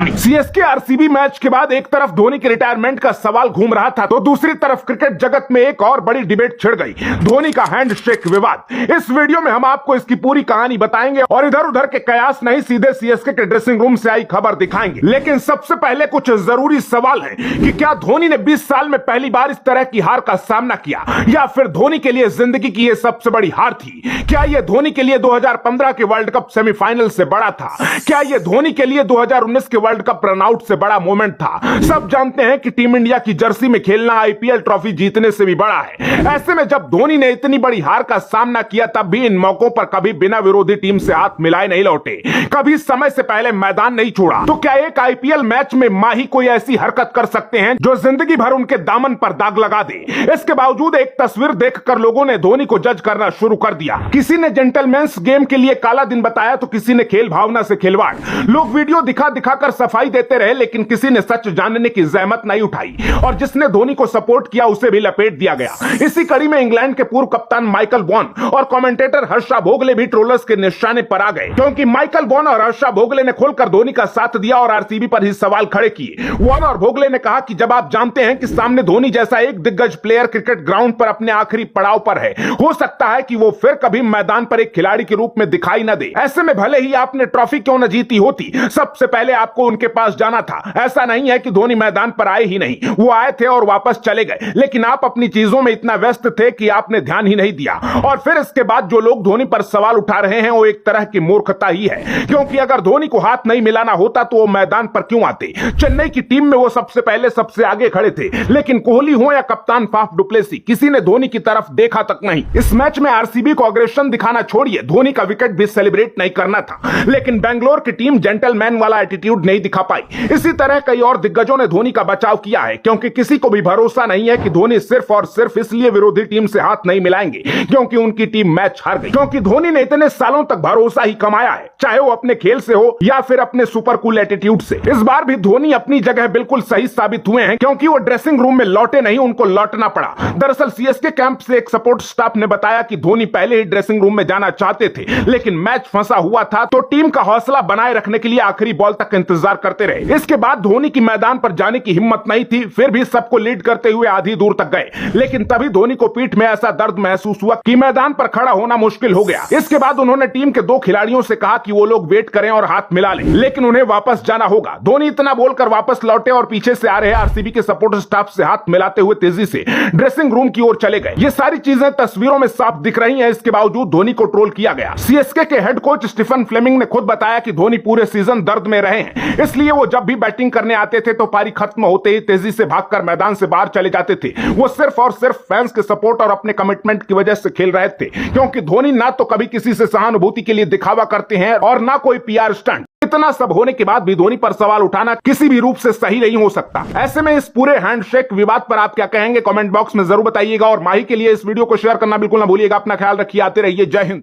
CSK RCB match के बाद एक तरफ धोनी के रिटायरमेंट का सवाल घूम रहा था तो दूसरी तरफ क्रिकेट जगत में एक और बड़ी डिबेट छिड़ गई, धोनी का हैंडशेक विवाद। इस वीडियो में हम आपको इसकी पूरी कहानी बताएंगे और इधर उधर के कयास नहीं, सीधे सीएसके के ड्रेसिंग रूम से आई खबर दिखाएंगे। लेकिन सबसे पहले कुछ जरूरी सवाल है कि क्या धोनी ने 20 साल में पहली बार इस तरह की हार का सामना किया या फिर धोनी के लिए जिंदगी की यह सबसे बड़ी हार थी? क्या यह धोनी के लिए 2015 के वर्ल्ड कप सेमीफाइनल से बड़ा था? क्या यह धोनी के लिए 2019 के वर्ल्ड कप रनआउट से बड़ा मोमेंट था? सब जानते हैं कि टीम इंडिया की जर्सी में खेलना आईपीएल ट्रॉफी जीतने से भी बड़ा है। ऐसे में जब धोनी ने इतनी बड़ी हार का सामना किया तब भी इन मौकों पर कभी बिना विरोधी टीम से हाथ मिलाए नहीं लौटे, कभी समय से पहले मैदान नहीं छोड़ा। तो क्या एक आईपीएल मैच में माही कोई ऐसी हरकत कर सकते हैं जो जिंदगी भर उनके दामन पर दाग लगा दे? इसके बावजूद एक तस्वीर देखकर लोगों ने धोनी को जज करना शुरू कर दिया। किसी ने जेंटलमैन्स गेम के लिए काला दिन बताया तो किसी ने खेल भावना से खिलवाड़। लोग वीडियो दिखा दिखाकर सफाई देते रहे लेकिन किसी ने सच जानने की जहमत नहीं उठाई और जिसने धोनी को सपोर्ट किया उसे भी लपेट दिया गया। इसी कड़ी में इंग्लैंड के पूर्व कप्तान माइकल वॉन और कमेंटेटर हर्षा भोगले भी ट्रोलर्स के निशाने पर आ गए, क्योंकि माइकल वॉन और हर्षा भोगले ने खुलकर धोनी का साथ दिया और आरसीबी पर ही सवाल खड़े किए। वॉन और भोगले ने कहा कि जब आप जानते हैं कि सामने धोनी जैसा एक दिग्गज प्लेयर क्रिकेट ग्राउंड पर अपने आखिरी पड़ाव पर है, हो सकता है कि वो फिर कभी मैदान पर एक खिलाड़ी के रूप में दिखाई न दे। ऐसे में भले ही आपने ट्रॉफी क्यों न जीती होती, सबसे पहले आपको उनके पास जाना था। ऐसा नहीं है कि धोनी मैदान पर आए ही नहीं, वो आए थे और वापस चले गए, लेकिन आप अपनी चीजों में इतना व्यस्त थे कि आपने ध्यान ही नहीं दिया। और फिर इसके बाद जो लोग धोनी पर सवाल उठा रहे हैं वो एक तरह की मूर्खता ही है, क्योंकि अगर धोनी को हाथ नहीं मिलाना होता तो वो मैदान पर क्यों आते? चेन्नई की टीम में वो सबसे पहले सबसे आगे खड़े थे, लेकिन कोहली हो या कप्तान फाफ डुप्लेसी, किसी ने धोनी की तरफ देखा तक नहीं। इस मैच में आरसीबी को अग्रेशन दिखाना छोड़िए, धोनी का विकेट भी सेलिब्रेट नहीं करना था, लेकिन बेंगलोर की टीम जेंटलमैन वाला एटीट्यूड नहीं दिखा पाई। इसी तरह कई और दिग्गजों ने धोनी का बचाव किया है, क्योंकि किसी को भी भरोसा नहीं है कि धोनी सिर्फ और सिर्फ इसलिए विरोधी टीम से हाथ नहीं मिलाएंगे क्योंकि उनकी टीम मैच हार गई, क्योंकि धोनी ने इतने सालों तक भरोसा ही कमाया है, चाहे वो अपने खेल से हो या फिर अपने सुपर कूल एटीट्यूड से। इस बार भी धोनी अपनी जगह बिल्कुल सही साबित हुए हैं, क्योंकि वो ड्रेसिंग रूम में लौटे नहीं, उनको लौटना पड़ा। दरअसल सीएसके कैंप से एक सपोर्ट स्टाफ ने बताया कि धोनी पहले ही ड्रेसिंग रूम में जाना चाहते थे, लेकिन मैच फंसा हुआ था तो टीम का हौसला बनाए रखने के लिए आखिरी बॉल तक इंतजार करते रहे। इसके बाद धोनी की मैदान पर जाने की हिम्मत नहीं थी, फिर भी सबको लीड करते हुए आधी दूर तक गए, लेकिन तभी धोनी को पीठ में ऐसा दर्द महसूस हुआ कि मैदान पर खड़ा होना मुश्किल हो गया। इसके बाद उन्होंने टीम के 2 खिलाड़ियों से कहा कि वो लोग वेट करें और हाथ मिला लें, लेकिन उन्हें वापस जाना होगा। धोनी इतना बोलकर वापस लौटे और पीछे से आ रहे आरसीबी के सपोर्ट स्टाफ से हाथ मिलाते हुए तेजी से ड्रेसिंग रूम की ओर चले गए। ये सारी चीजें तस्वीरों में साफ दिख रही हैं। इसके बावजूद धोनी को ट्रोल किया गया। सीएसके के हेड कोच स्टीफन फ्लेमिंग ने खुद बताया कि धोनी पूरे सीजन दर्द में रहे हैं, इसलिए वो जब भी बैटिंग करने आते थे तो पारी खत्म होते ही तेजी से भागकर मैदान से बाहर चले जाते थे। वो सिर्फ और सिर्फ फैंस के सपोर्ट और अपने कमिटमेंट की वजह से खेल रहे थे, क्योंकि धोनी ना तो कभी किसी से सहानुभूति के लिए दिखावा करते हैं और ना कोई पीआर स्टंट। इतना सब होने के बाद भी धोनी पर सवाल उठाना किसी भी रूप से सही नहीं हो सकता। ऐसे में इस पूरे हैंडशेक विवाद पर आप क्या कहेंगे? कमेंट बॉक्स में जरूर बताइएगा और माही के लिए इस वीडियो को शेयर करना बिल्कुल ना भूलिएगा। अपना ख्याल रखिए, आते रहिए। जय हिंद।